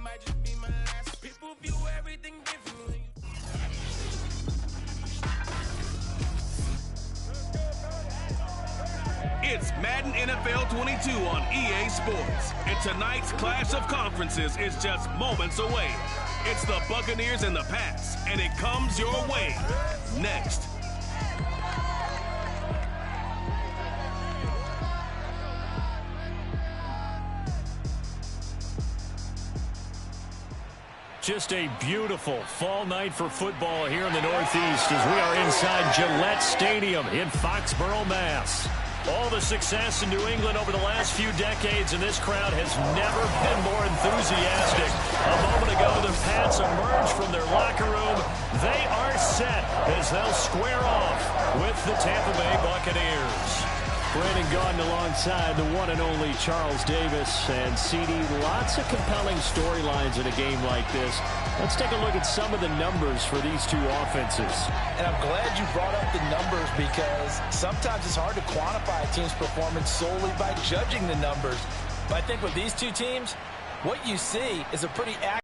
might just be my last. People view everything differently. It's Madden NFL 22 on EA Sports. And tonight's clash of conferences is just moments away. It's the Buccaneers and the Pats, and it comes your way next. Just a beautiful fall night for football here in the Northeast as we are inside Gillette Stadium in Foxborough, Mass. All the success in New England over the last few decades, and this crowd has never been more enthusiastic. A moment ago, the Pats emerged from their locker room. They are set as they'll square off with the Tampa Bay Buccaneers. Brandon Gaudin alongside the one and only Charles Davis. And CD, lots of compelling storylines in a game like this. Let's take a look at some of the numbers for these two offenses. And I'm glad you brought up the numbers because sometimes it's hard to quantify a team's performance solely by judging the numbers. But I think with these two teams, what you see is a pretty accurate.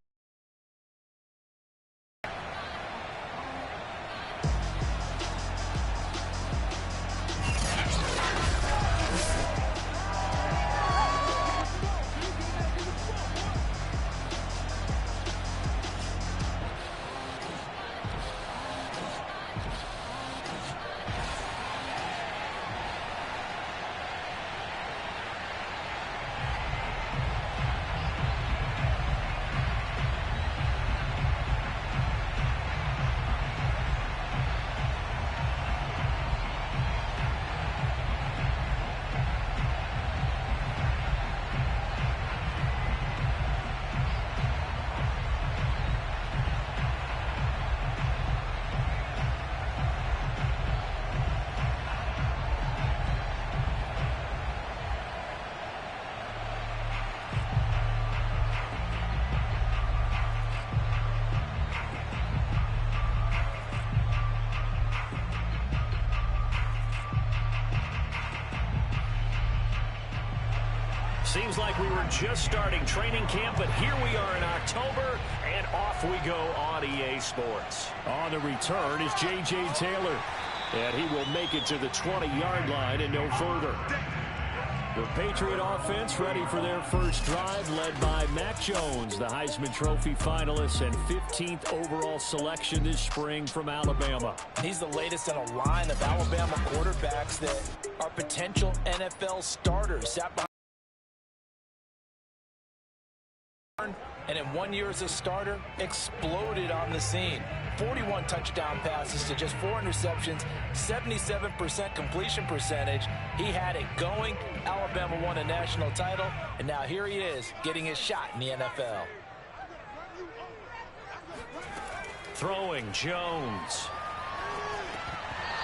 Seems like we were just starting training camp, but here we are in October, and off we go on EA Sports. On the return is J.J. Taylor, and he will make it to the 20-yard line and no further. The Patriot offense ready for their first drive, led by Mac Jones, the Heisman Trophy finalist and 15th overall selection this spring from Alabama. He's the latest in a line of Alabama quarterbacks that are potential NFL starters. Sat behind and in 1 year as a starter, exploded on the scene. 41 touchdown passes to just 4 interceptions, 77% completion percentage. He had it going. Alabama won a national title, and now here he is getting his shot in the NFL. Throwing Jones.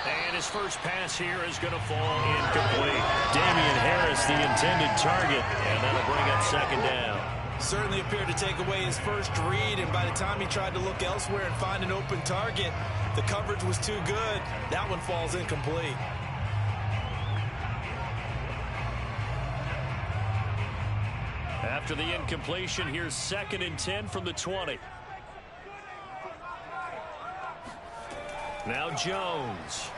And his first pass here is going to fall incomplete. Damian Harris, the intended target, and that'll bring up second down. Certainly appeared to take away his first read, and by the time he tried to look elsewhere and find an open target, the coverage was too good. That one falls incomplete. After the incompletion, here's 2nd and 10 from the 20. Now Jones.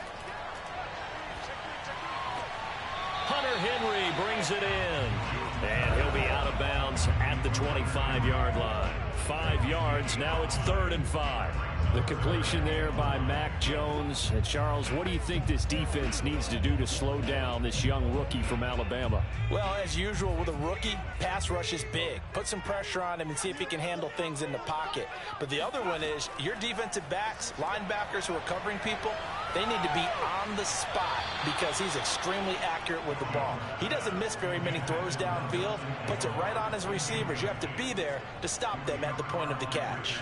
Hunter Henry brings it in. And he'll be out of bounds at the 25-yard line. 5 yards, now it's 3rd and 5. The completion there by Mac Jones. And Charles, what do you think this defense needs to do to slow down this young rookie from Alabama? Well, as usual with a rookie, pass rush is big. Put some pressure on him and see if he can handle things in the pocket. But the other one is your defensive backs, linebackers who are covering people, they need to be on the spot because he's extremely accurate with the ball. He doesn't miss very many throws downfield, puts it right on his receivers. You have to be there to stop them at the point of the catch.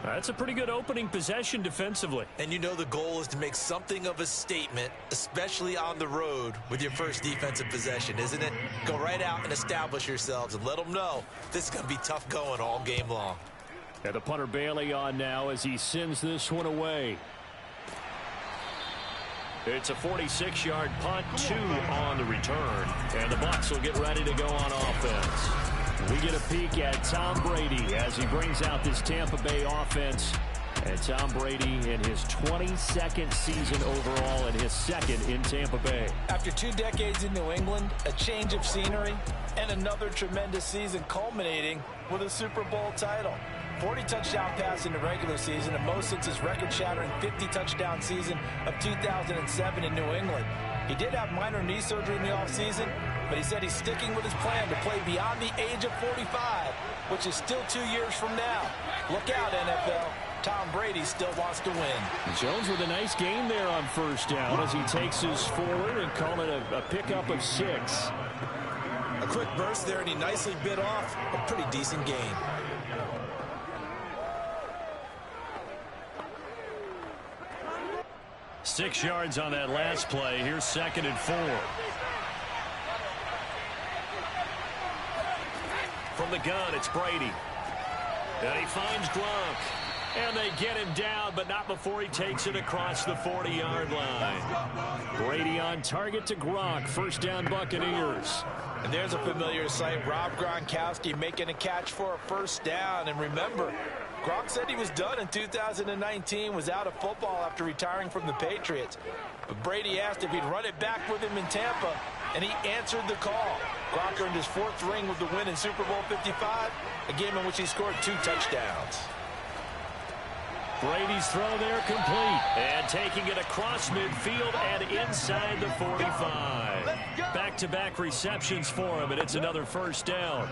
That's a pretty good opening possession defensively. And you know the goal is to make something of a statement, especially on the road with your first defensive possession, isn't it? Go right out and establish yourselves and let them know this is going to be tough going all game long. And the punter Bailey on now as he sends this one away. It's a 46-yard punt, 2 on the return. And the Bucs will get ready to go on offense. We get a peek at Tom Brady as he brings out this Tampa Bay offense. And Tom Brady in his 22nd season overall and his second in Tampa Bay. After 2 decades in New England, a change of scenery, and another tremendous season culminating with a Super Bowl title. 40 touchdown pass in the regular season, the most since his record-shattering 50-touchdown season of 2007 in New England. He did have minor knee surgery in the offseason, but he said he's sticking with his plan to play beyond the age of 45, which is still 2 years from now. Look out, NFL. Tom Brady still wants to win. Jones with a nice gain there on first down as he takes us forward and call it a pickup of 6. A quick burst there, and he nicely bit off a pretty decent gain. Six yards on that last play. Here's 2nd and 4. From the gun, it's Brady. And he finds Gronk. And they get him down, but not before he takes it across the 40-yard line. Brady on target to Gronk. First down, Buccaneers. And there's a familiar sight. Rob Gronkowski making a catch for a first down. And remember, Gronk said he was done in 2019, was out of football after retiring from the Patriots. But Brady asked if he'd run it back with him in Tampa, and he answered the call. Gronk earned his 4th ring with the win in Super Bowl 55, a game in which he scored 2 touchdowns. Brady's throw there complete. And taking it across midfield and inside the 45. Back-to-back receptions for him, and it's another first down.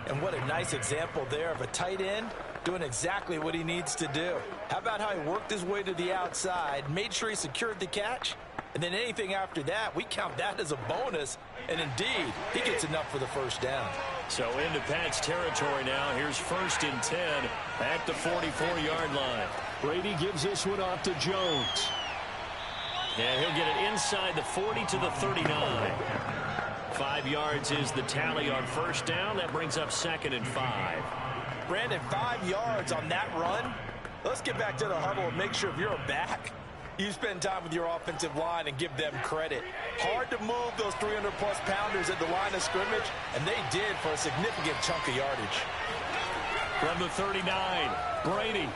And what a nice example there of a tight end doing exactly what he needs to do. How about how he worked his way to the outside, made sure he secured the catch, and then anything after that, we count that as a bonus. And indeed, he gets enough for the first down. So into Pat's territory now. Here's 1st and 10 at the 44-yard line. Brady gives this one off to Jones. And he'll get it inside the 40 to the 39. 5 yards is the tally on first down. That brings up 2nd and 5. Brandon, 5 yards on that run. Let's get back to the huddle and make sure if you're a back, you spend time with your offensive line and give them credit. Hard to move those 300-plus pounders at the line of scrimmage, and they did for a significant chunk of yardage. From the 39, Brady.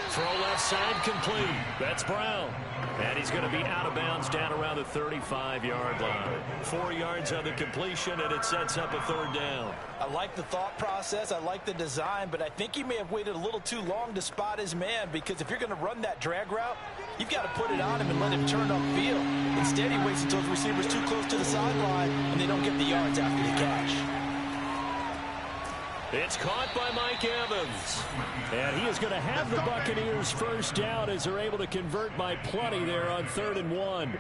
Throw left side complete. That's Brown. And he's going to be out of bounds down around the 35-yard line. 4 yards on the completion, and it sets up a 3rd down. I like the thought process. I like the design, but I think he may have waited a little too long to spot his man, because if you're going to run that drag route, you've got to put it on him and let him turn upfield. Instead, he waits until the receiver's too close to the sideline, and they don't get the yards after the catch. It's caught by Mike Evans. And he is going to have the Buccaneers first down as they're able to convert by plenty there on 3rd and 1.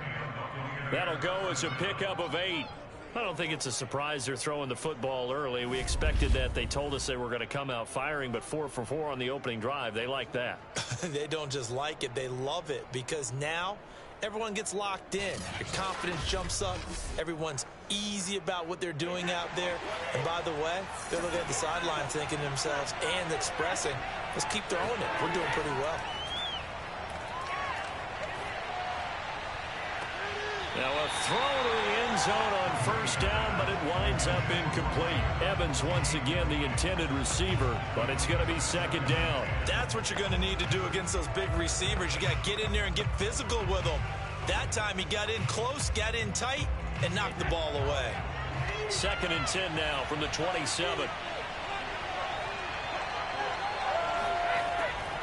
That'll go as a pickup of 8. I don't think it's a surprise they're throwing the football early. We expected that. They told us they were going to come out firing, but 4 for 4 on the opening drive. They like that. They don't just like it, they love it, because now everyone gets locked in. Your confidence jumps up. Everyone's easy about what they're doing out there. And by the way, they're looking at the sideline thinking to themselves and expressing, let's keep throwing it. We're doing pretty well. Now a throw to the end zone on first down, but it winds up incomplete. Evans once again the intended receiver, but it's going to be 2nd down. That's what you're going to need to do against those big receivers. You got to get in there and get physical with them. That time he got in close, got in tight, and knocked the ball away. 2nd and 10 now from the 27.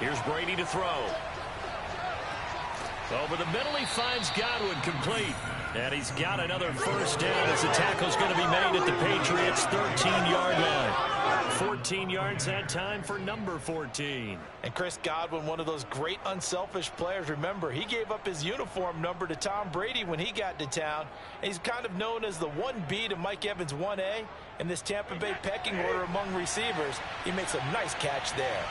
Here's Brady to throw. Over the middle, he finds Godwin complete. And he's got another first down as the tackle's going to be made at the Patriots' 13-yard line. 14 yards that time for number 14. And Chris Godwin, one of those great unselfish players. Remember, he gave up his uniform number to Tom Brady when he got to town. And he's kind of known as the 1B to Mike Evans' 1A in this Tampa Bay pecking order among receivers. He makes a nice catch there.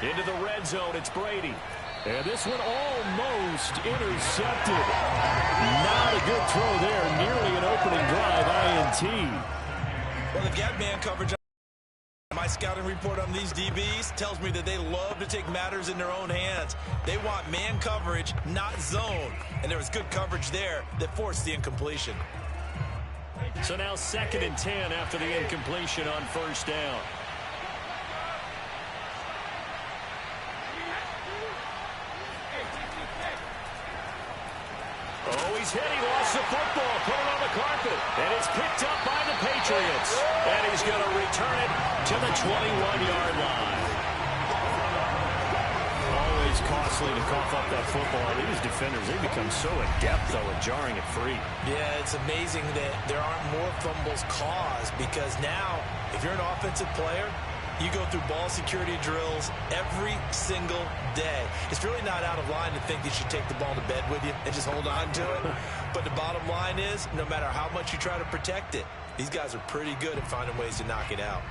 Into the red zone, it's Brady. And this one almost intercepted. Not a good throw there. Nearly an opening drive, INT. Well, the gap man coverage. My scouting report on these DBs tells me that they love to take matters in their own hands. They want man coverage, not zone. And there was good coverage there that forced the incompletion. So now 2nd and 10 after the incompletion on first down. Oh, he's hit. He lost the football. Put it on the carpet. And it's picked up by the Patriots. And he's going to return it to the 21-yard line. Always costly to cough up that football. These defenders, they become so adept, though, at jarring it free. Yeah, it's amazing that there aren't more fumbles caused because now, if you're an offensive player, you go through ball security drills every single day. It's really not out of line to think you should take the ball to bed with you and just hold on to it. But the bottom line is, no matter how much you try to protect it, these guys are pretty good at finding ways to knock it out.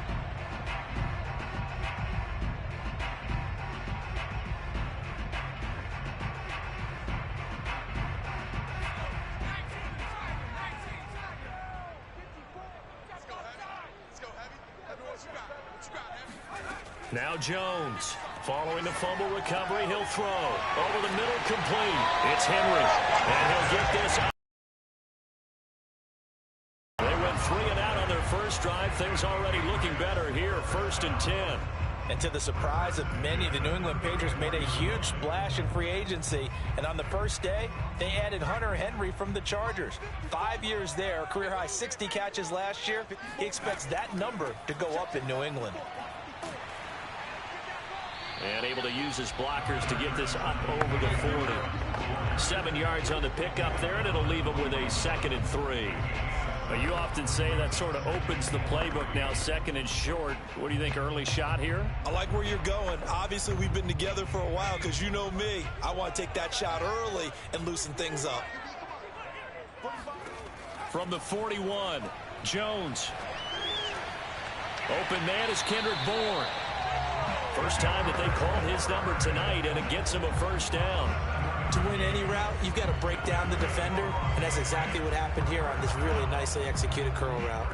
Now Jones, following the fumble recovery, he'll throw. Over the middle, complete. It's Henry, and he'll get this out. They went 3 and out on their first drive. Things already looking better here, 1st and 10. And to the surprise of many, the New England Patriots made a huge splash in free agency. And on the first day, they added Hunter Henry from the Chargers. 5 years there, career-high 60 catches last year. He expects that number to go up in New England. And able to use his blockers to get this up over the 40. 7 yards on the pickup there, and it'll leave him with a 2nd and 3. But you often say that sort of opens the playbook now, 2nd and short. What do you think, early shot here? I like where you're going. Obviously, we've been together for a while because you know me. I want to take that shot early and loosen things up. From the 41, Jones. Open man is Kendrick Bourne. First time that they called his number tonight, and it gets him a first down. To win any route, you've got to break down the defender, and that's exactly what happened here on this really nicely executed curl route.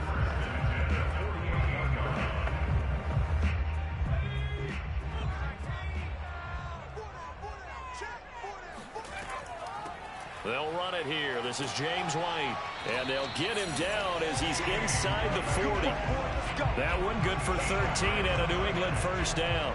They'll run it here. This is James White. And they'll get him down as he's inside the 40. That one good for 13 and a New England first down.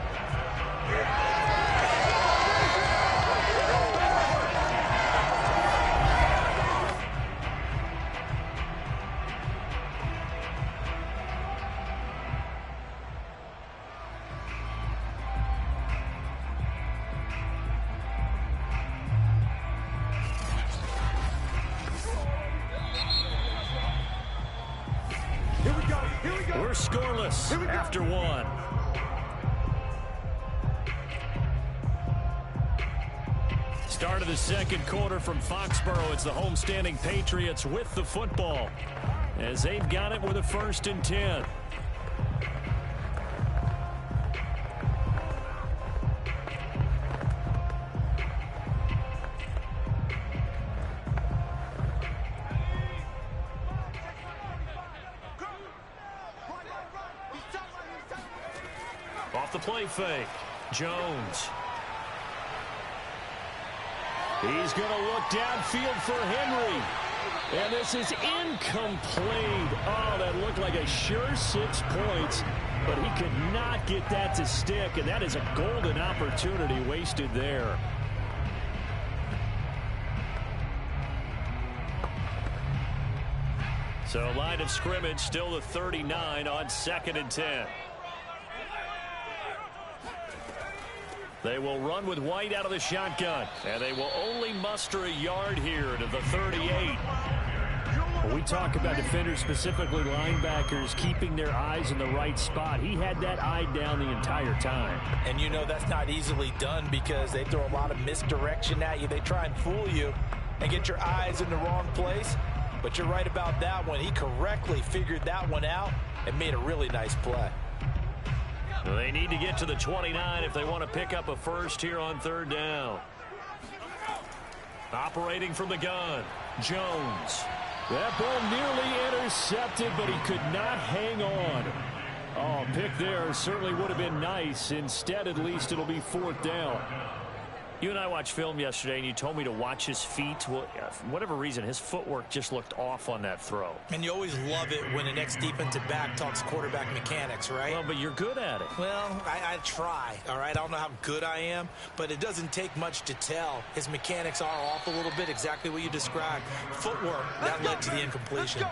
We're scoreless after one. Start of the second quarter from Foxborough. It's the homestanding Patriots with the football as they've got it with a 1st and 10. Off the play fake, Jones. He's going to look downfield for Henry. And this is incomplete. Oh, that looked like a sure 6 points, but he could not get that to stick, and that is a golden opportunity wasted there. So line of scrimmage still the 39 on 2nd and 10. They will run with White out of the shotgun, and they will only muster a yard here to the 38. When we talk about defenders, specifically linebackers, keeping their eyes in the right spot, he had that eye down the entire time. And you know that's not easily done because they throw a lot of misdirection at you. They try and fool you and get your eyes in the wrong place. But you're right about that one. He correctly figured that one out and made a really nice play. They need to get to the 29 if they want to pick up a first here on 3rd down. Operating from the gun, Jones. That ball nearly intercepted, but he could not hang on. Oh, pick there certainly would have been nice. Instead, at least, it'll be 4th down. You and I watched film yesterday, and you told me to watch his feet. Well, for whatever reason, his footwork just looked off on that throw. And you always love it when an ex-defensive back talks quarterback mechanics, right? Well, but you're good at it. Well, I try, all right? I don't know how good I am, but it doesn't take much to tell. His mechanics are off a little bit, exactly what you described. Footwork, that led to the incompletion.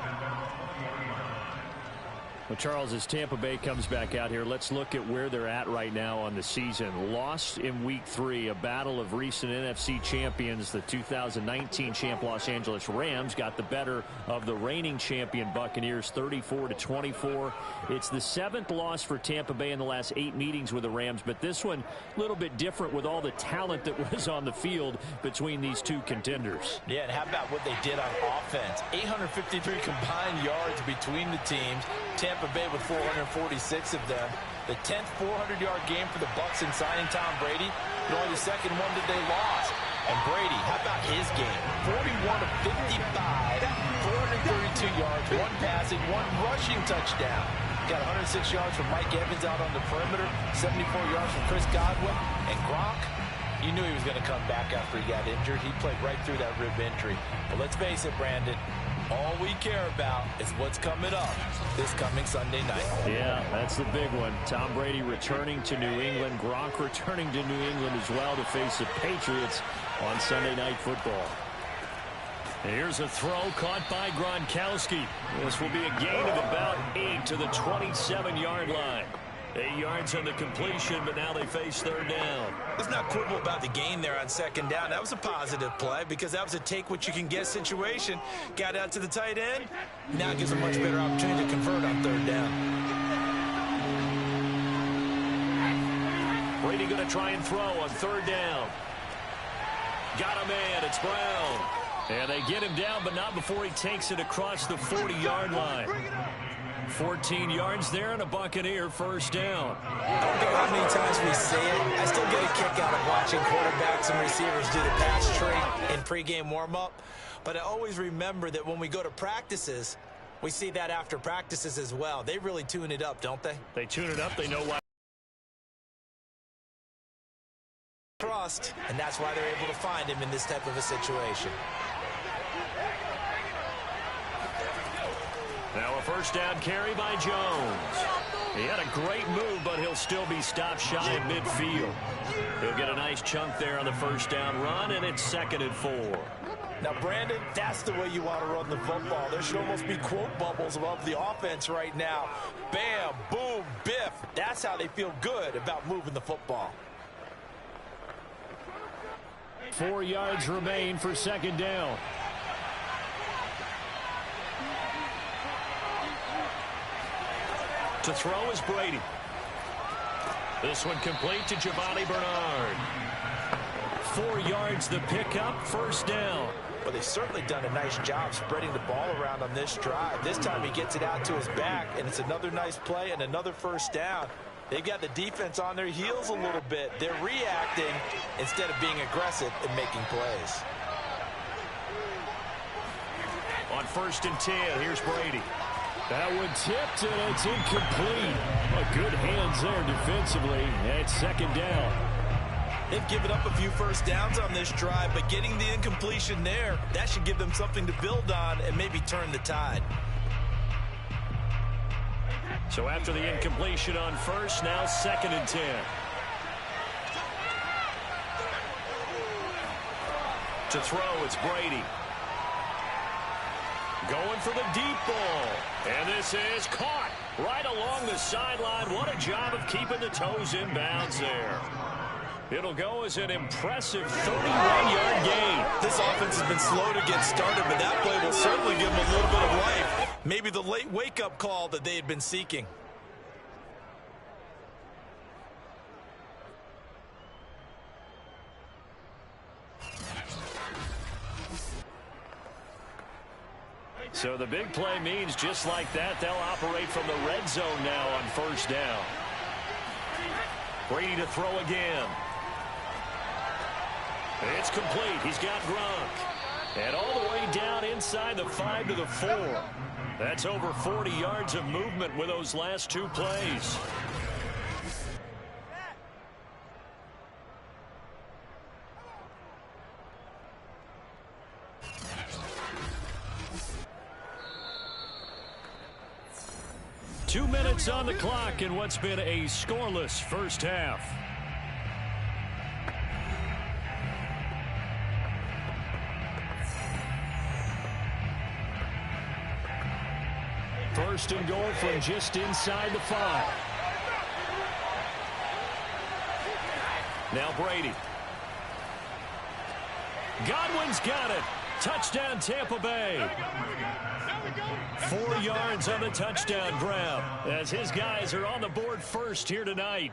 Well, Charles, as Tampa Bay comes back out here, let's look at where they're at right now on the season. Lost in Week 3, a battle of recent NFC champions. The 2019 champ Los Angeles Rams got the better of the reigning champion Buccaneers 34-24. It's the 7th loss for Tampa Bay in the last 8 meetings with the Rams, but this one a little bit different with all the talent that was on the field between these two contenders. Yeah, and how about what they did on offense? 853 combined yards between the teams. Tampa Bay with 446 of them. The 10th 400-yard game for the Bucs in signing Tom Brady, but only the second one that they lost. And Brady, how about his game? 41 of 55, 432 yards, 1 passing, 1 rushing touchdown. Got 106 yards from Mike Evans out on the perimeter, 74 yards from Chris Godwin, and Gronk. You knew he was going to come back after he got injured. He played right through that rib injury. But let's face it, Brandon, all we care about is what's coming up this coming Sunday night. Yeah, that's the big one. Tom Brady returning to New England. Gronk returning to New England as well to face the Patriots on Sunday Night Football. And here's a throw caught by Gronkowski. This will be a gain of about 8 to the 27-yard line. 8 yards on the completion, but now they face third down. Let's not quibble about the gain there on second down. That was a positive play because that was a take-what-you-can-get situation. Got out to the tight end. Now it gives a much better opportunity to convert on third down. Brady going to try and throw on third down. Got a man. It's Brown. And they get him down, but not before he takes it across the 40-yard line. 14 yards there and a Buccaneer first down. I don't care how many times we say it, I still get a kick out of watching quarterbacks and receivers do the pass tree in pregame warm-up. But I always remember that when we go to practices, we see that after practices as well. They really tune it up, don't they? They tune it up. They know why. Trust, and that's why they're able to find him in this type of a situation. Now a first down carry by Jones. He had a great move, but he'll still be stopped shy of midfield. He'll get a nice chunk there on the first down run, and it's 2nd and 4. Now, Brandon, that's the way you want to run the football. There should almost be quote bubbles above the offense right now. Bam, boom, biff. That's how they feel good about moving the football. 4 yards remain for second down. To throw is Brady. This one complete to Giovanni Bernard. 4 yards the pickup, first down. Well, they've certainly done a nice job spreading the ball around on this drive. This time he gets it out to his back, and it's another nice play and another first down. They've got the defense on their heels a little bit. They're reacting instead of being aggressive and making plays. On 1st and 10, here's Brady. That one tipped, and it's incomplete. But good hands there defensively, and it's second down. They've given up a few first downs on this drive, but getting the incompletion there, that should give them something to build on and maybe turn the tide. So after the incompletion on first, now 2nd and 10. To throw, it's Brady. Going for the deep ball. And this is caught right along the sideline. What a job of keeping the toes in bounds there. It'll go as an impressive 31-yard gain. This offense has been slow to get started, but that play will certainly give them a little bit of life. Maybe the late wake-up call that they had been seeking. So the big play means just like that, they'll operate from the red zone now on first down. Brady to throw again. It's complete. He's got Gronk. And all the way down inside the 5 to the 4. That's over 40 yards of movement with those last 2 plays. minutes on the clock in what's been a scoreless first half. First and goal from just inside the 5. Now Brady. Godwin's got it. Touchdown, Tampa Bay. 4 yards on the touchdown grab as his guys are on the board first here tonight.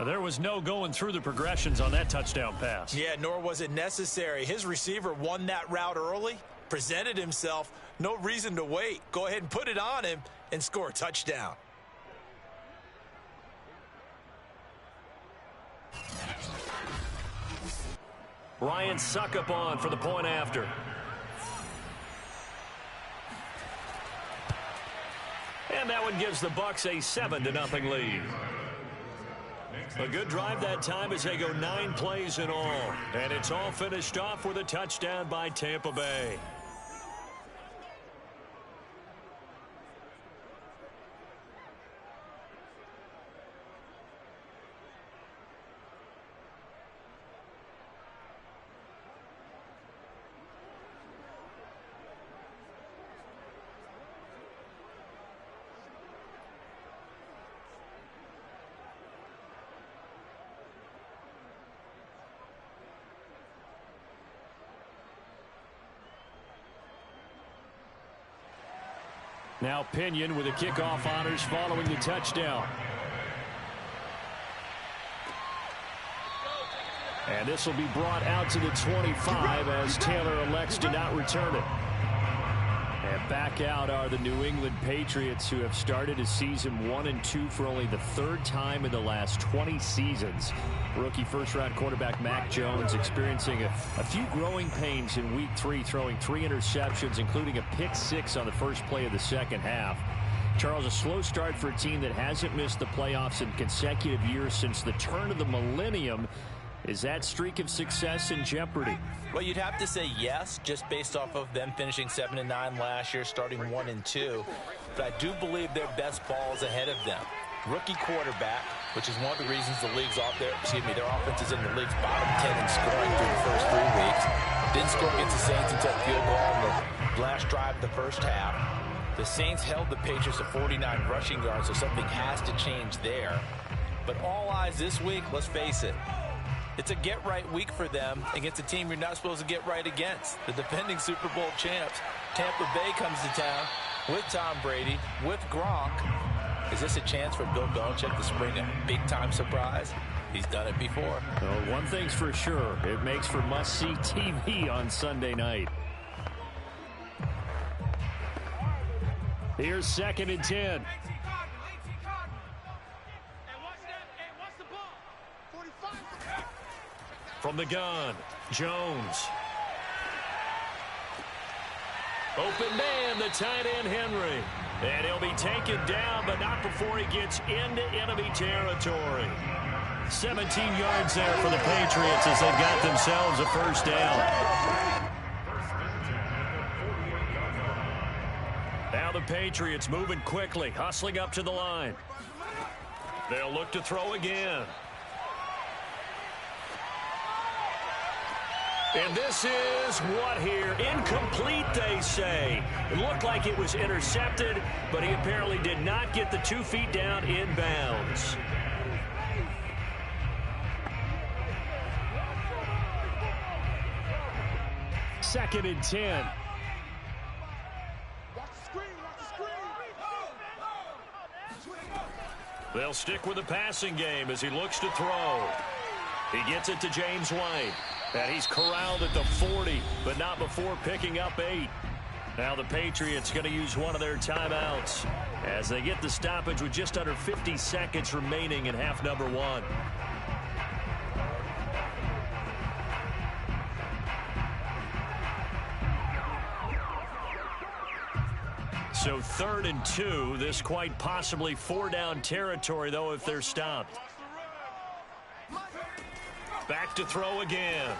There was no going through the progressions on that touchdown pass. Yeah, nor was it necessary. His receiver won that route early, presented himself. No reason to wait. Go ahead and put it on him and score a touchdown. Ryan Suckup on for the point after. And that one gives the Bucs a 7-0 lead. A good drive that time as they go 9 plays in all. And it's all finished off with a touchdown by Tampa Bay. Now Pinion with the kickoff honors following the touchdown. And this will be brought out to the 25 as Taylor elects to not return it. And back out are the New England Patriots, who have started a season 1-2 for only the 3rd time in the last 20 seasons. Rookie first-round quarterback Mac Jones experiencing a few growing pains in Week 3, throwing 3 interceptions, including a pick-6 on the first play of the second half. Charles, a slow start for a team that hasn't missed the playoffs in consecutive years since the turn of the millennium. Is that streak of success in jeopardy? Well, you'd have to say yes, just based off of them finishing 7-9 last year, starting 1-2. But I do believe their best ball is ahead of them. Rookie quarterback, which is one of the reasons the league's off there. Their offense is in the league's bottom 10 in scoring through the first 3 weeks. Didn't score against the Saints until field goal in the last drive of the first half. The Saints held the Patriots to 49 rushing yards, so something has to change there. But all eyes this week, let's face it, it's a get-right week for them against a team you're not supposed to get right against. The defending Super Bowl champs. Tampa Bay comes to town with Tom Brady, with Gronk. Is this a chance for Bill Belichick to spring a big-time surprise? He's done it before. Well, one thing's for sure. It makes for must-see TV on Sunday night. Here's 2nd and 10. From the gun, Jones. Open man, the tight end, Henry. And he'll be taken down, but not before he gets into enemy territory. 17 yards there for the Patriots as they've got themselves a first down. Now the Patriots moving quickly, hustling up to the line. They'll look to throw again. And this is what here? Incomplete, they say. It looked like it was intercepted, but he apparently did not get the 2 feet down in bounds. Second and 10. They'll stick with the passing game as he looks to throw. He gets it to James White. And he's corralled at the 40, but not before picking up 8. Now the Patriots going to use one of their timeouts as they get the stoppage with just under 50 seconds remaining in half number 1. So 3rd and 2, this quite possibly 4-down territory, though, if they're stopped. Back to throw again.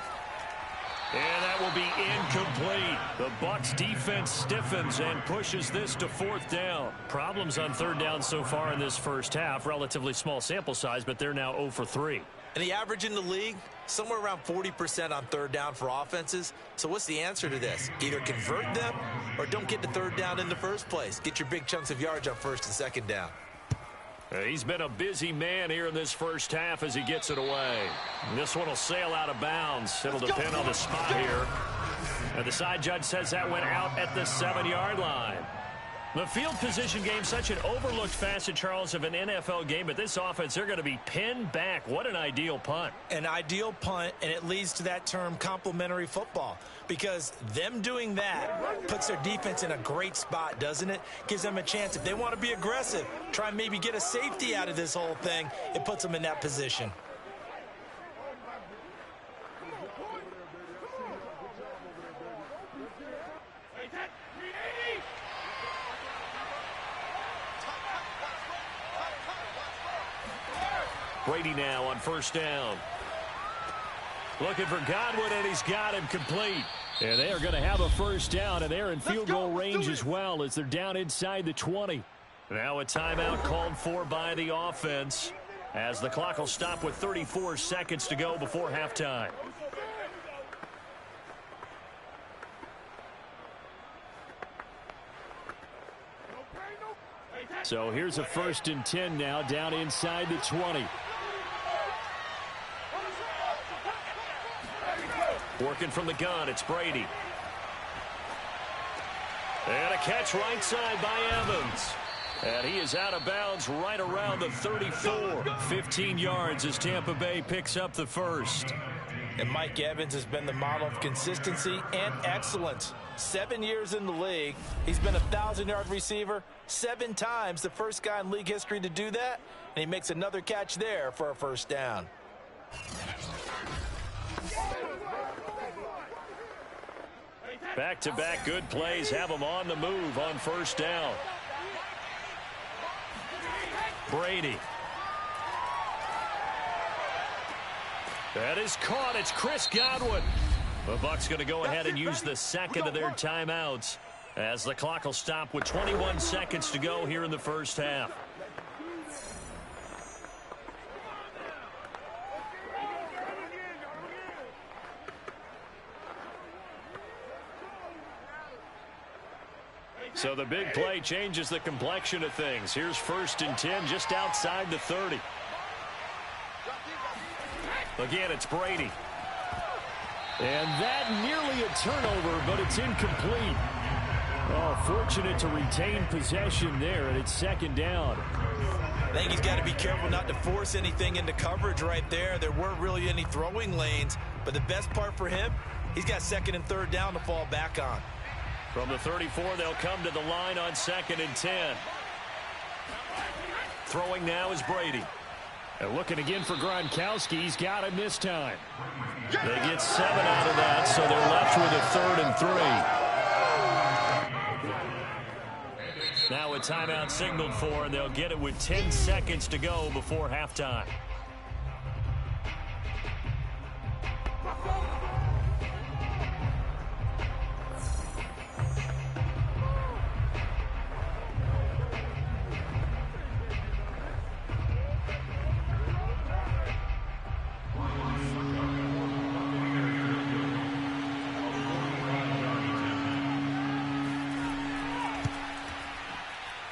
And that will be incomplete. The Bucs defense stiffens and pushes this to 4th down. Problems on 3rd down so far in this first half. Relatively small sample size, but they're now 0 for 3. And the average in the league, somewhere around 40% on 3rd down for offenses. So what's the answer to this? Either convert them or don't get the 3rd down in the first place. Get your big chunks of yards on 1st and 2nd down. He's been a busy man here in this first half as he gets it away. And this one will sail out of bounds. It'll depend on the spot here. And the side judge says that went out at the 7-yard line. The field position game, such an overlooked facet, Charles, of an NFL game. But this offense, they're going to be pinned back. What an ideal punt. An ideal punt, and it leads to that term complementary football. Because them doing that puts their defense in a great spot, doesn't it? Gives them a chance. If they want to be aggressive, try and maybe get a safety out of this whole thing, it puts them in that position. Brady now on 1st down. Looking for Godwin, and he's got him complete. And they are going to have a 1st down, and they're in field goal range as well as they're down inside the 20. Now a timeout called for by the offense as the clock will stop with 34 seconds to go before halftime. So here's a 1st and 10 now down inside the 20. Working from the gun, it's Brady. And a catch right side by Evans. And he is out of bounds right around the 34. 15 yards as Tampa Bay picks up the 1st. And Mike Evans has been the model of consistency and excellence. 7 years in the league. He's been a 1,000-yard receiver 7 times, the first guy in league history to do that. And he makes another catch there for a 1st down. Back-to-back good plays have him on the move on 1st down. Brady. That is caught. It's Chris Godwin. The Bucs going to go ahead and use the 2nd of their timeouts as the clock will stop with 21 seconds to go here in the first half. So the big play changes the complexion of things. Here's 1st and 10 just outside the 30. Again, it's Brady. And that nearly a turnover, but it's incomplete. Oh, fortunate to retain possession there, and it's 2nd down. I think he's got to be careful not to force anything into coverage right there. There weren't really any throwing lanes, but the best part for him, he's got 2nd and 3rd down to fall back on. From the 34, they'll come to the line on 2nd and 10. Throwing now is Brady. And looking again for Gronkowski. He's got him this time. They get 7 out of that, so they're left with a 3rd and 3. Now a timeout signaled for, and they'll get it with 10 seconds to go before halftime.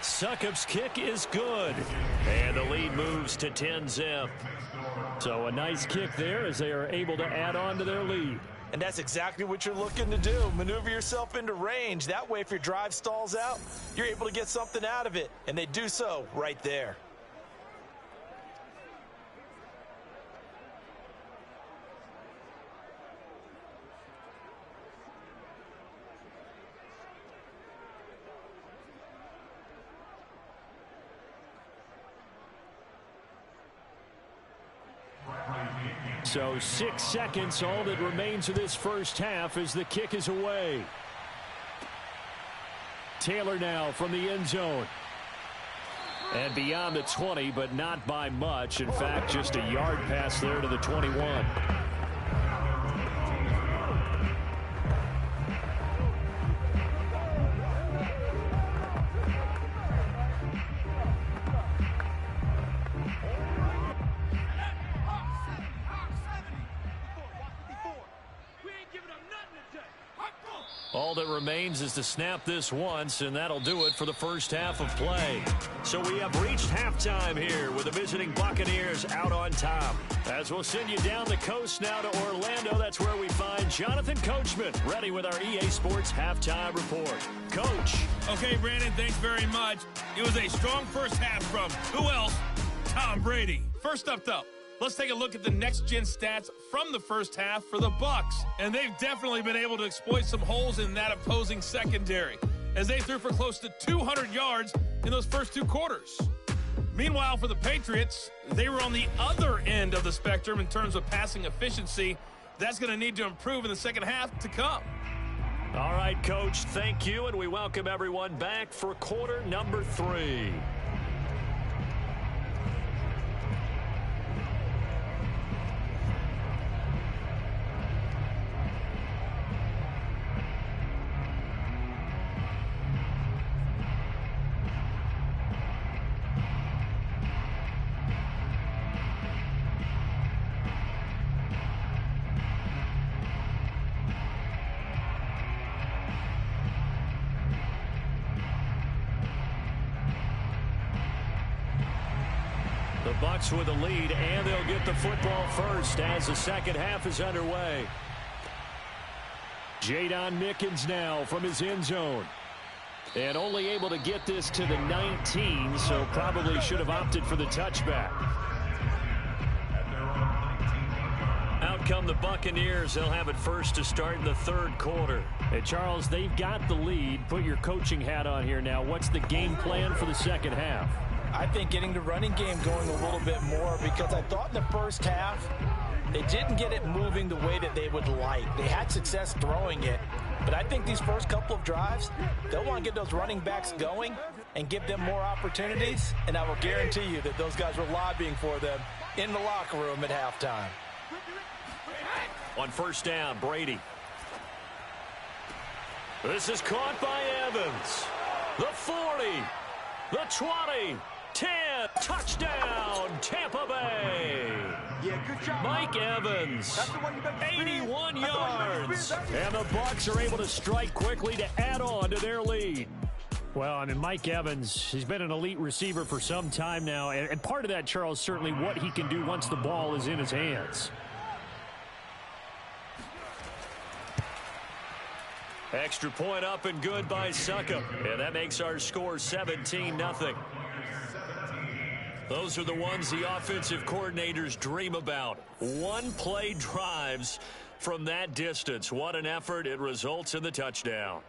Succop's kick is good. And the lead moves to 10-zip. So a nice kick there as they are able to add on to their lead. And that's exactly what you're looking to do. Maneuver yourself into range. That way, if your drive stalls out, you're able to get something out of it. And they do so right there. So 6 seconds, all that remains of this first half as the kick is away. Taylor now from the end zone. And beyond the 20, but not by much. In fact, just a yard pass there to the 21. All that remains is to snap this once, and that'll do it for the first half of play. So we have reached halftime here with the visiting Buccaneers out on top. As we'll send you down the coast now to Orlando, that's where we find Jonathan Coachman, ready with our EA Sports halftime report. Coach. Okay, Brandon, thanks very much. It was a strong first half from, who else? Tom Brady. First up, though, let's take a look at the next-gen stats from the first half for the Bucs. And they've definitely been able to exploit some holes in that opposing secondary, as they threw for close to 200 yards in those first two quarters. Meanwhile, for the Patriots, they were on the other end of the spectrum in terms of passing efficiency. That's going to need to improve in the second half to come. All right, Coach, thank you, and we welcome everyone back for quarter number 3. The Bucs with a lead, and they'll get the football first as the second half is underway. Jadon Mickens now from his end zone. And only able to get this to the 19, so probably should have opted for the touchback. Out come the Buccaneers. They'll have it first to start in the third quarter. Hey, Charles, they've got the lead. Put your coaching hat on here now. What's the game plan for the second half? I think getting the running game going a little bit more, because I thought in the first half they didn't get it moving the way that they would like. They had success throwing it, but I think these first couple of drives, they'll want to get those running backs going and give them more opportunities, and I will guarantee you that those guys were lobbying for them in the locker room at halftime. On first down, Brady. This is caught by Evans. The 40, the 20, 10, touchdown, Tampa Bay. Yeah, good job. Mike Evans, 81 yards. And the Bucs are able to strike quickly to add on to their lead. Well, I mean, Mike Evans, he's been an elite receiver for some time now. And part of that, Charles, certainly what he can do once the ball is in his hands. Extra point up and good by Succop. And that makes our score 17-0. Those are the ones the offensive coordinators dream about. One-play drives from that distance. What an effort. It results in the touchdown.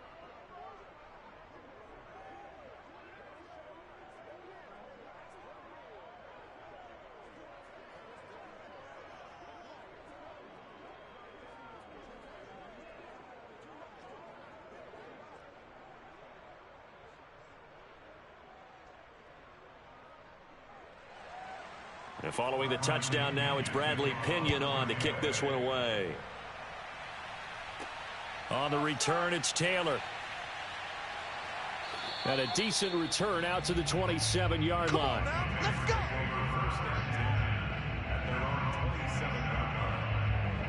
And following the touchdown now, it's Bradley Pinion on to kick this one away. On the return, it's Taylor. And a decent return out to the 27-yard line. Let's go.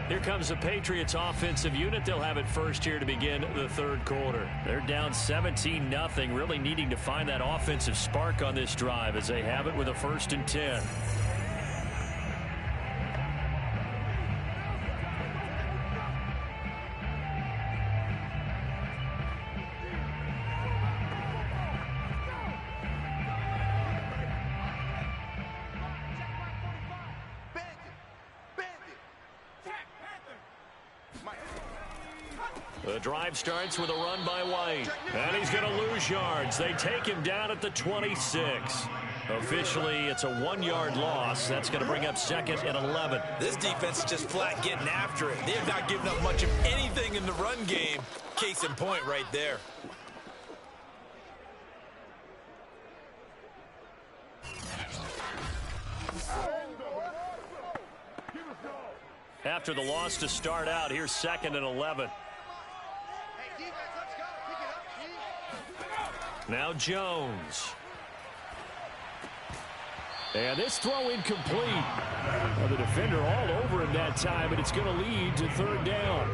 Here comes the Patriots offensive unit. They'll have it first here to begin the third quarter. They're down 17-0, really needing to find that offensive spark on this drive as they have it with a 1st and 10. The drive starts with a run by White. And he's going to lose yards. They take him down at the 26. Officially, it's a 1-yard loss. That's going to bring up 2nd and 11. This defense is just flat getting after it. They have not given up much of anything in the run game. Case in point right there. After the loss to start out, here's 2nd and 11. Now Jones. And this throw incomplete. Well, the defender all over him that time, and it's going to lead to 3rd down.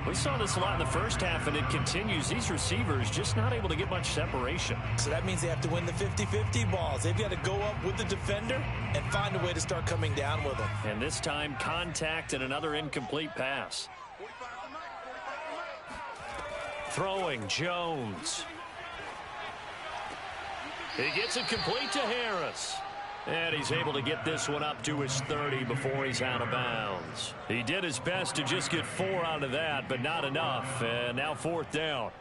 We saw this a lot in the first half, and it continues. These receivers just not able to get much separation. So that means they have to win the 50-50 balls. They've got to go up with the defender and find a way to start coming down with them. And this time, contact and another incomplete pass. Throwing, Jones. He gets it complete to Harris. And he's able to get this one up to his 30 before he's out of bounds. He did his best to just get 4 out of that, but not enough. And now 4th down.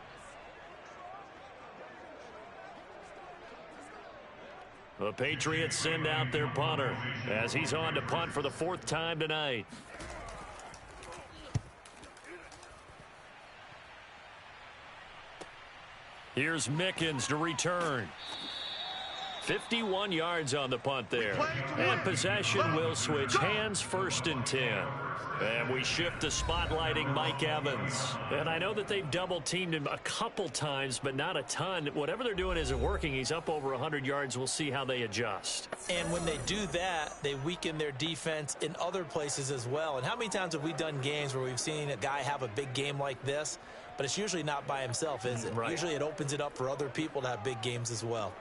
The Patriots send out their punter as he's on to punt for the 4th time tonight. Here's Mickens to return. 51 yards on the punt there. And possession will switch hands, 1st and 10. And we shift to spotlighting Mike Evans. And I know that they've double-teamed him a couple times, but not a ton. Whatever they're doing isn't working. He's up over 100 yards. We'll see how they adjust. And when they do that, they weaken their defense in other places as well. And how many times have we done games where we've seen a guy have a big game like this, but it's usually not by himself, is it? Right. Usually it opens it up for other people to have big games as well.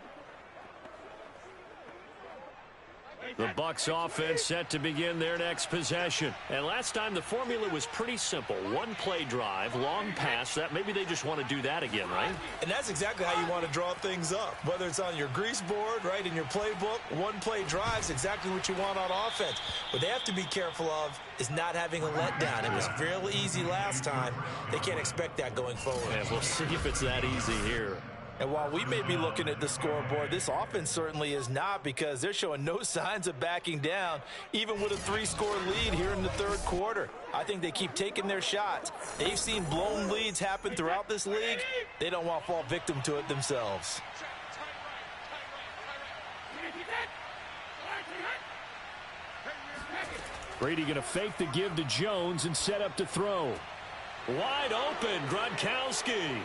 The Bucs offense set to begin their next possession. And last time the formula was pretty simple. 1-play drive, long pass. That maybe they just want to do that again, right? And that's exactly how you want to draw things up. Whether it's on your grease board, right, in your playbook, 1-play drive is exactly what you want on offense. What they have to be careful of is not having a letdown. It was real easy last time. They can't expect that going forward. And we'll see if it's that easy here. And while we may be looking at the scoreboard, this offense certainly is not, because they're showing no signs of backing down, even with a 3-score lead here in the 3rd quarter. I think they keep taking their shots. They've seen blown leads happen throughout this league. They don't want to fall victim to it themselves. Brady going to fake the give to Jones and set up to throw. Wide open, Gronkowski.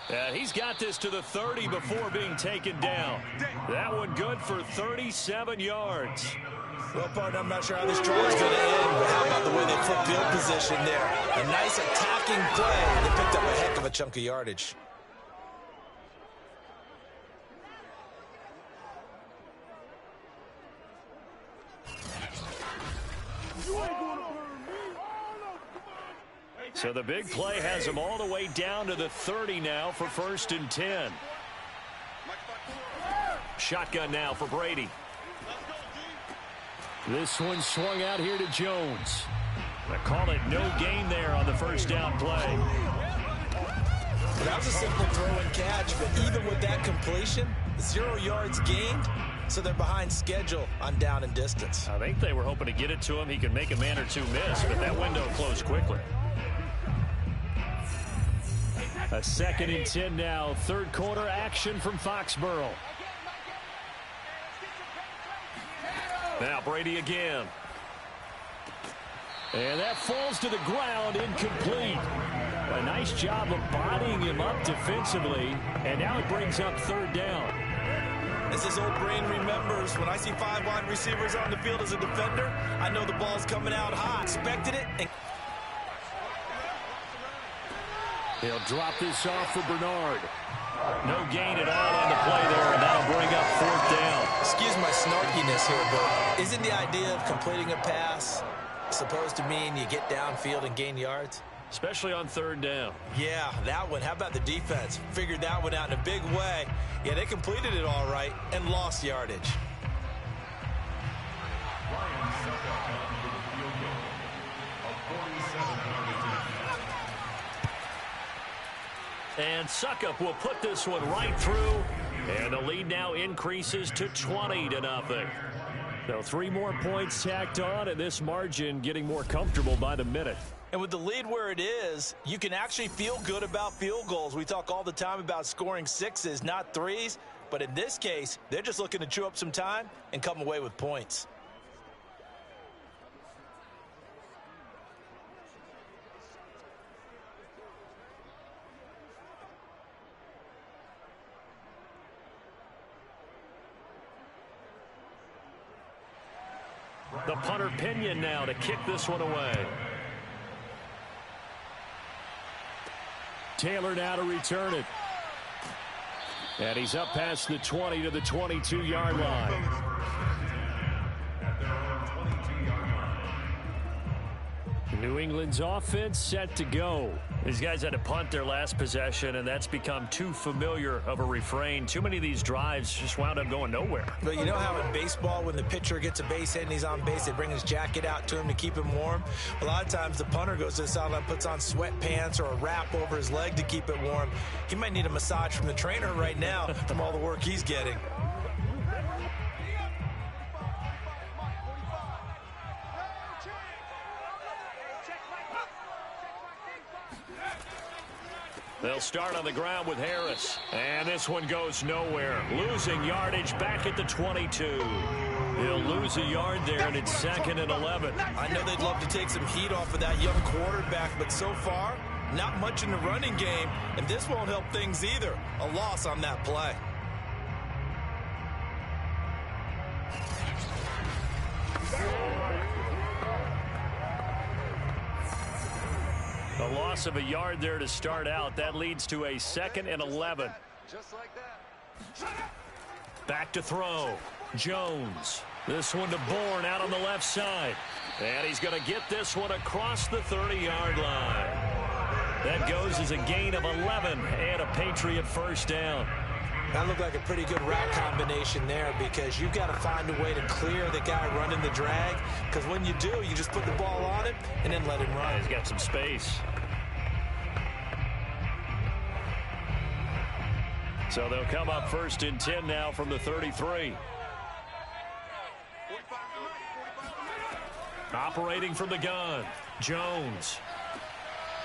And he's got this to the 30 before being taken down. That one good for 37 yards. Well, partner, I'm not sure how this drive is going to end, but how about the way they flip field position there? A nice attacking play. They picked up a heck of a chunk of yardage. So the big play has him all the way down to the 30 now for 1st and 10. Shotgun now for Brady. This one swung out here to Jones. They call it no gain there on the 1st down play. That was a simple throw and catch, but even with that completion, 0 yards gained, so they're behind schedule on down and distance. I think they were hoping to get it to him. He could make a man or two miss, but that window closed quickly. A 2nd and 10 now. 3rd quarter action from Foxborough. Now Brady again. And that falls to the ground, incomplete. A nice job of bodying him up defensively. And now it brings up 3rd down. As his old brain remembers, when I see 5 wide receivers on the field as a defender, I know the ball's coming out hot. Expected it. And he'll drop this off for Bernard. No gain at all on the play there, and that'll bring up 4th down. Excuse my snarkiness here, but isn't the idea of completing a pass supposed to mean you get downfield and gain yards? Especially on 3rd down. Yeah, that one. How about the defense? Figured that one out in a big way. Yeah, they completed it all right and lost yardage. And Suckup will put this one right through. And the lead now increases to 20-0. So 3 more points tacked on, and this margin getting more comfortable by the minute. And with the lead where it is, you can actually feel good about field goals. We talk all the time about scoring 6s, not 3s. But in this case, they're just looking to chew up some time and come away with points. The punter Pinion now to kick this one away. Taylor now to return it. And he's up past the 20 to the 22-yard line. New England's offense set to go. These guys had to punt their last possession, and that's become too familiar of a refrain. Too many of these drives just wound up going nowhere. But you know how in baseball, when the pitcher gets a base hit and he's on base, they bring his jacket out to him to keep him warm? A lot of times the punter goes to the sideline, puts on sweatpants or a wrap over his leg to keep it warm. He might need a massage from the trainer right now from all the work he's getting. They'll start on the ground with Harris. And this one goes nowhere. Losing yardage back at the 22. He'll lose a yard there, and it's 2nd and 11. I know they'd love to take some heat off of that young quarterback, but so far, not much in the running game, and this won't help things either. A loss on that play. A loss of a yard there to start out. That leads to a 2nd and 11. Just like that. Back to throw. Jones. This one to Bourne out on the left side. And he's going to get this one across the 30-yard line. That goes as a gain of 11 and a Patriot first down. That looked like a pretty good route combination there, because you've got to find a way to clear the guy running the drag, because when you do, you just put the ball on him and then let him run. Yeah, he's got some space. So they'll come up 1st and 10 now from the 33. Operating from the gun, Jones.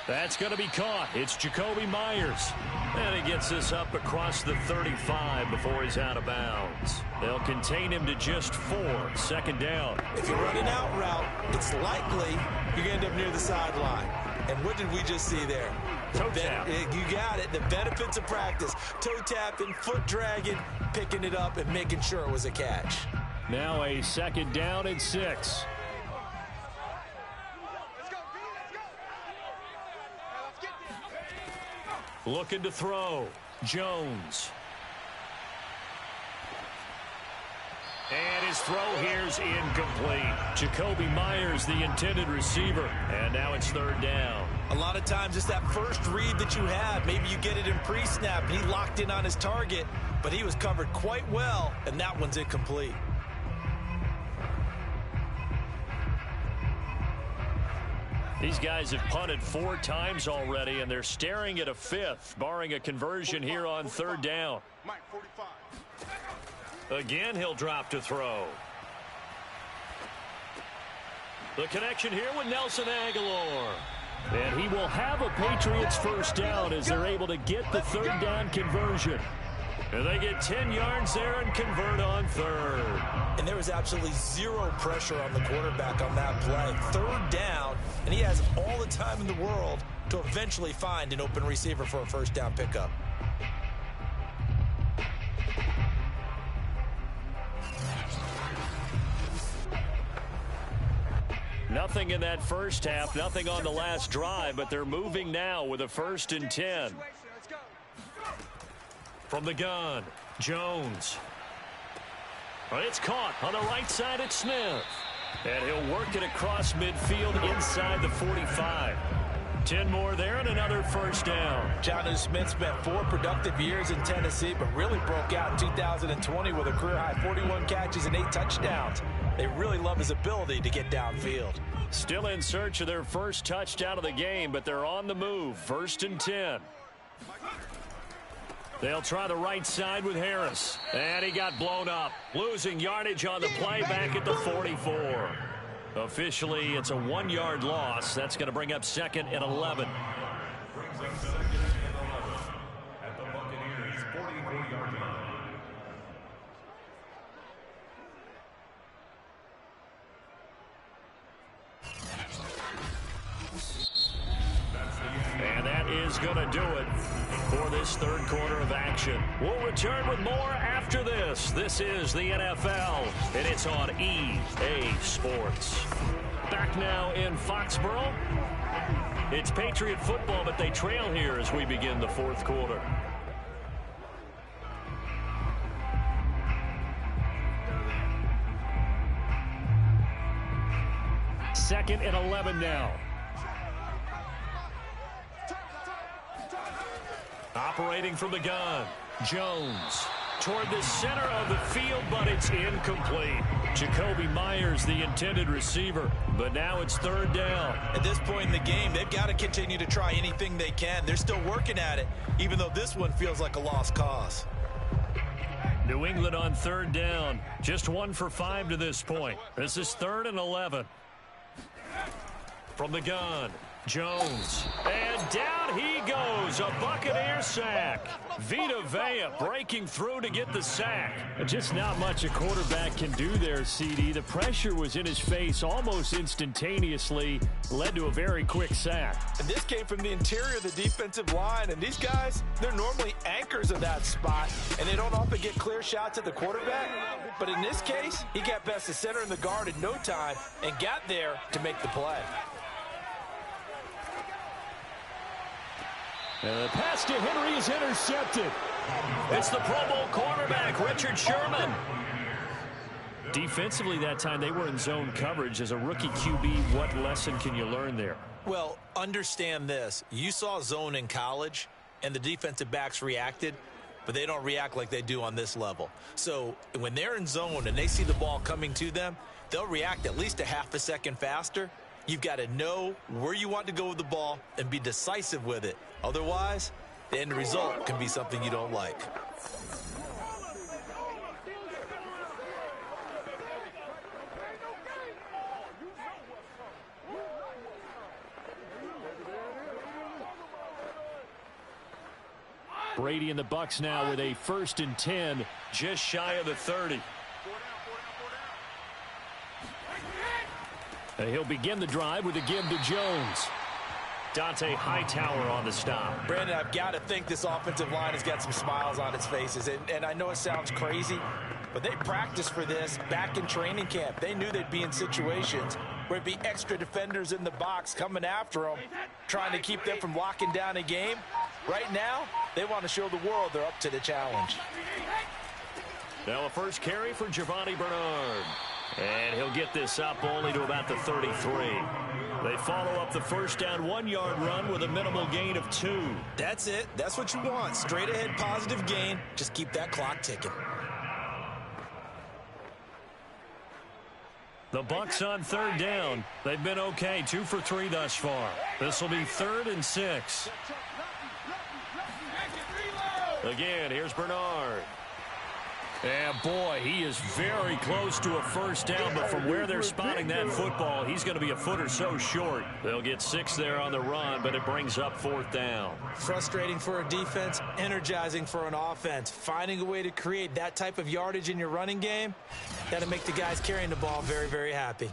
That's going to be caught. It's Jacoby Myers. And he gets this up across the 35 before he's out of bounds. They'll contain him to just 4. 2nd down. If you run an out route, it's likely you're going to end up near the sideline. And what did we just see there? Toe tap. You got it. The benefits of practice. Toe tapping, foot dragging, picking it up, and making sure it was a catch. Now a 2nd down and 6. Looking to throw. Jones. And his throw here's incomplete. Jacoby Myers, the intended receiver. And now it's 3rd down. A lot of times it's that first read that you have. Maybe you get it in pre-snap, and he locked in on his target, but he was covered quite well, and that one's incomplete. These guys have punted 4 times already, and they're staring at a 5th, barring a conversion here on 3rd down. Again, he'll drop to throw. The connection here with Nelson Aguilar. And he will have a Patriots first down as they're able to get the 3rd down conversion. And they get 10 yards there and convert on 3rd. And there was absolutely zero pressure on the quarterback on that play. 3rd down, and he has all the time in the world to eventually find an open receiver for a first down pickup. Nothing in that first half, nothing on the last drive, but they're moving now with a 1st and 10. From the gun, Jones. Well, it's caught on the right side at Smith. And he'll work it across midfield inside the 45. 10 more there and another first down. Jonnu Smith spent 4 productive years in Tennessee, but really broke out in 2020 with a career-high 41 catches and 8 touchdowns. They really love his ability to get downfield. Still in search of their first touchdown of the game, but they're on the move. 1st and 10. They'll try the right side with Harris. And he got blown up. Losing yardage on the play back at the 44. Officially, it's a 1-yard loss. That's going to bring up 2nd and 11. At the Buccaneers' 44-yard line. And that is going to do it for this 3rd quarter of action. We'll return with more after this. This is the NFL, and it's on EA Sports. Back now in Foxborough. It's Patriot football, but they trail here as we begin the fourth quarter. Second and 11 now. Operating from the gun, Jones toward the center of the field, but it's incomplete. Jacoby Myers, the intended receiver, but now it's third down. At this point in the game, they've got to continue to try anything they can. They're still working at it, even though this one feels like a lost cause. New England on third down, just 1 for 5 to this point. This is 3rd and 11. From the gun, Jones, and down he goes, a Buccaneer sack. Vita Vea breaking through to get the sack. Just not much a quarterback can do there, CD. The pressure was in his face almost instantaneously, led to a very quick sack. And this came from the interior of the defensive line, and these guys, they're normally anchors of that spot, and they don't often get clear shots at the quarterback. But in this case, he got past the center and the guard in no time and got there to make the play. And the pass to Henry is intercepted. It's the Pro Bowl cornerback, Richard Sherman. Defensively that time, they were in zone coverage. As a rookie QB, what lesson can you learn there? Well, understand this. You saw zone in college, and the defensive backs reacted, but they don't react like they do on this level. So when they're in zone and they see the ball coming to them, they'll react at least a half a second faster. You've got to know where you want to go with the ball and be decisive with it. Otherwise, the end result can be something you don't like. Brady and the Bucs now with a 1st and 10, just shy of the 30. And he'll begin the drive with a give to Jones. Dante Hightower on the stop. Brandon, I've got to think this offensive line has got some smiles on its faces. And I know it sounds crazy, but they practiced for this back in training camp. They knew they'd be in situations where it'd be extra defenders in the box coming after them, trying to keep them from locking down a game. Right now, they want to show the world they're up to the challenge. Now a first carry for Giovanni Bernard. And he'll get this up only to about the 33. They follow up the first down 1-yard run with a minimal gain of 2. That's it. That's what you want. Straight ahead positive gain. Just keep that clock ticking. The Bucs on third down. They've been okay. 2 for 3 thus far. This will be 3rd and 6. Again, here's Bernard. And boy, he is very close to a first down, but from where they're spotting that football, he's going to be a foot or so short. They'll get 6 there on the run, but it brings up 4th down. Frustrating for a defense, energizing for an offense. Finding a way to create that type of yardage in your running game, that'll make the guys carrying the ball very, very happy.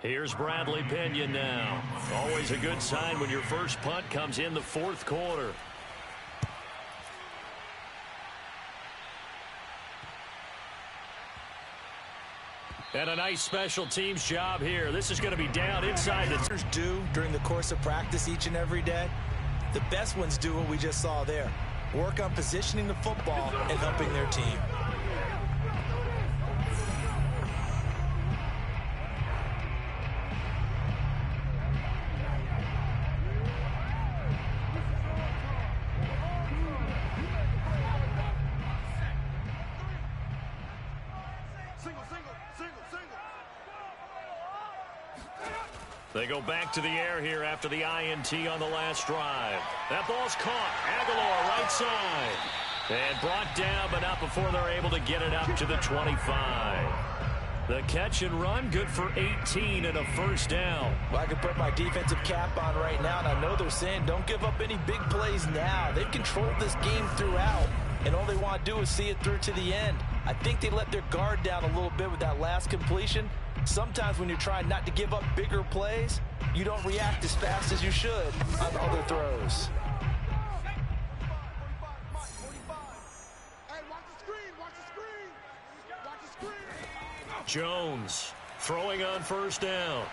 Here's Bradley Pinion now. Always a good sign when your first punt comes in the 4th quarter. And a nice special teams job here. This is going to be down inside the... ...do during the course of practice each and every day. The best ones do what we just saw there. Work on positioning the football and helping their team. They go back to the air here after the INT on the last drive. That ball's caught. Aguilar right side. And brought down, but not before they're able to get it up to the 25. The catch and run, good for 18 and a first down. Well, I could put my defensive cap on right now, and I know they're saying don't give up any big plays now. They've controlled this game throughout, and all they want to do is see it through to the end. I think they let their guard down a little bit with that last completion. Sometimes when you're trying not to give up bigger plays, you don't react as fast as you should on other throws. Jones throwing on first down.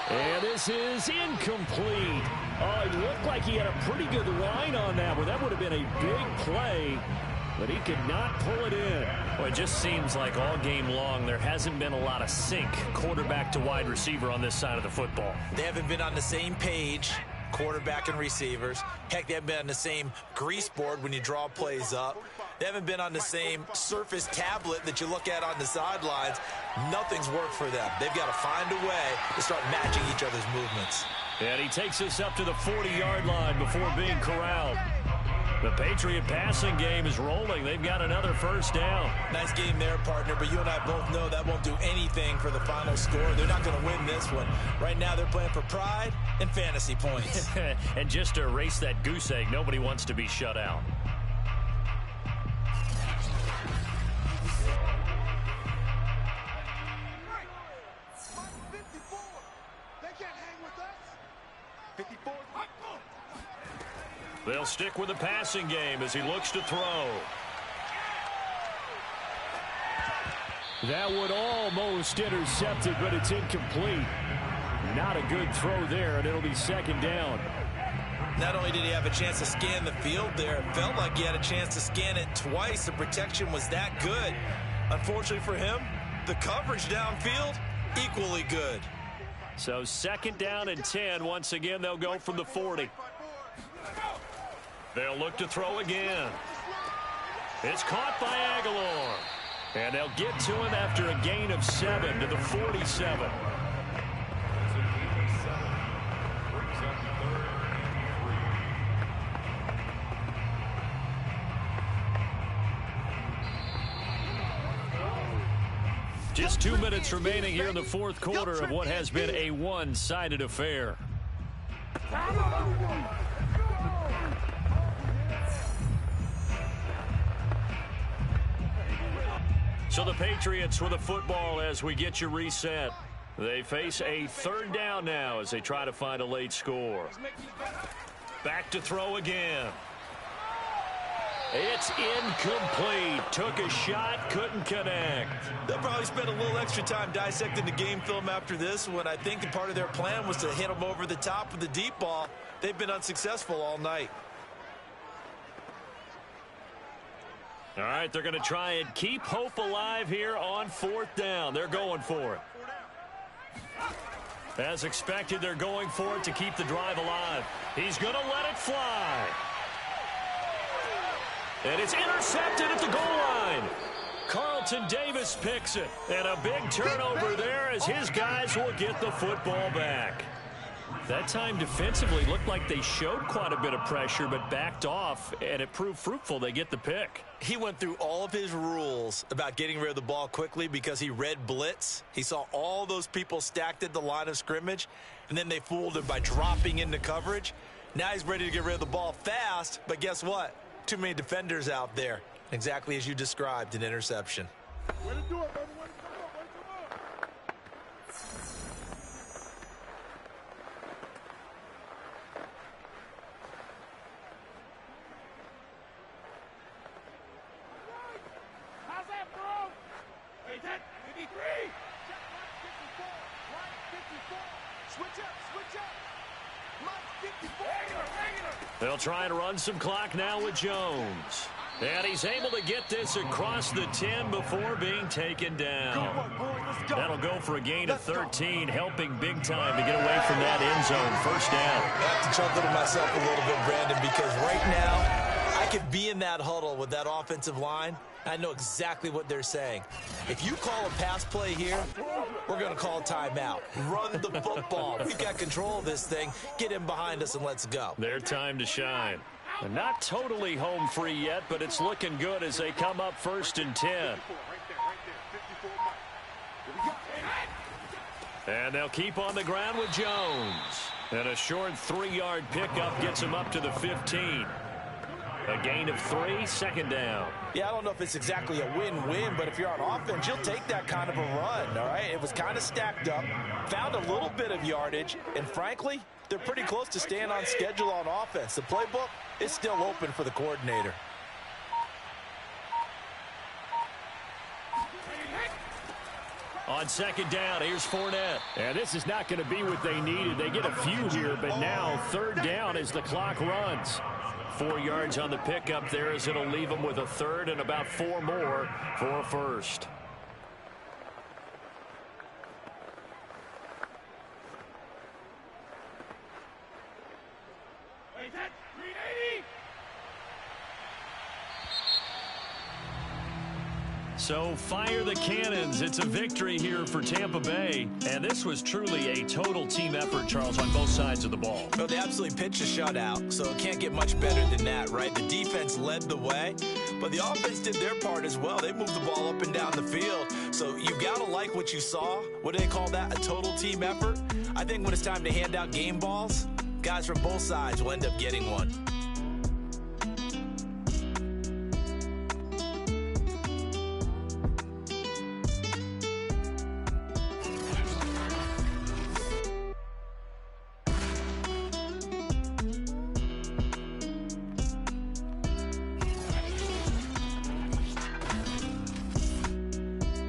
And this is incomplete. Oh, it looked like he had a pretty good line on that one. That would have been a big play, but he could not pull it in. Well, it just seems like all game long there hasn't been a lot of sync quarterback to wide receiver on this side of the football. They haven't been on the same page, quarterback and receivers. Heck, they haven't been on the same grease board when you draw plays up. They haven't been on the same surface tablet that you look at on the sidelines. Nothing's worked for them. They've got to find a way to start matching each other's movements. And he takes us up to the 40-yard line before being corralled. The Patriot passing game is rolling. They've got another first down. Nice game there, partner, but you and I both know that won't do anything for the final score. They're not going to win this one. Right now, they're playing for pride and fantasy points. And just to erase that goose egg, nobody wants to be shut out. They'll stick with the passing game as he looks to throw. That would almost intercepted, but it's incomplete. Not a good throw there, and it'll be second down. Not only did he have a chance to scan the field there, it felt like he had a chance to scan it twice. The protection was that good. Unfortunately for him, the coverage downfield, equally good. So second down and 10. Once again, they'll go from the 40. They'll look to throw again. It's caught by Aguilar. And they'll get to him after a gain of 7 to the 47. Just 2 minutes remaining here in the fourth quarter of what has been a one-sided affair. So the Patriots with the football as we get you reset. They face a third down now as they try to find a late score. Back to throw again. It's incomplete. Took a shot, couldn't connect. They'll probably spend a little extra time dissecting the game film after this one. I think that part of their plan was to hit them over the top with the deep ball. They've been unsuccessful all night. All right, they're going to try and keep hope alive here on fourth down. They're going for it. As expected, they're going for it to keep the drive alive. He's going to let it fly. And it's intercepted at the goal line. Carlton Davis picks it. And a big turnover there as his guys will get the football back. That time defensively looked like they showed quite a bit of pressure but backed off, and it proved fruitful. They get the pick. He went through all of his rules about getting rid of the ball quickly because he read blitz. He saw all those people stacked at the line of scrimmage, and then they fooled him by dropping into coverage. Now he's ready to get rid of the ball fast, but guess what? Too many defenders out there. Exactly as you described, an interception. Way to do it, baby. Way to come up. Way to come up. How's that, bro? Hey, that 53. Right 54. Switch up, switch up. Right 54. They'll try and run some clock now with Jones. And he's able to get this across the 10 before being taken down. That'll go for a gain of 13, helping big time to get away from that end zone. First down. I have to chuckle to myself a little bit, Brandon, because right now I could be in that huddle with that offensive line. I know exactly what they're saying. If you call a pass play here, we're going to call a timeout. Run the football. We've got control of this thing. Get him behind us and let's go. Their time to shine. Not totally home free yet, but it's looking good as they come up first and 10. And they'll keep on the ground with Jones. And a short 3-yard pickup gets him up to the 15. A gain of 3, second down. Yeah, I don't know if it's exactly a win-win, but if you're on offense, you'll take that kind of a run, all right? It was kind of stacked up, found a little bit of yardage, and frankly, they're pretty close to staying on schedule on offense. The playbook is still open for the coordinator. On second down, here's Fournette. And this is not going to be what they needed. They get a few here, but now third down as the clock runs. 4 yards on the pickup there as it'll leave them with a third and about 4 more for a first. So fire the cannons. It's a victory here for Tampa Bay. And this was truly a total team effort, Charles, on both sides of the ball. Well, they absolutely pitched a shutout, so it can't get much better than that, right? The defense led the way, but the offense did their part as well. They moved the ball up and down the field. So you got to like what you saw. What do they call that? A total team effort? I think when it's time to hand out game balls, guys from both sides will end up getting one.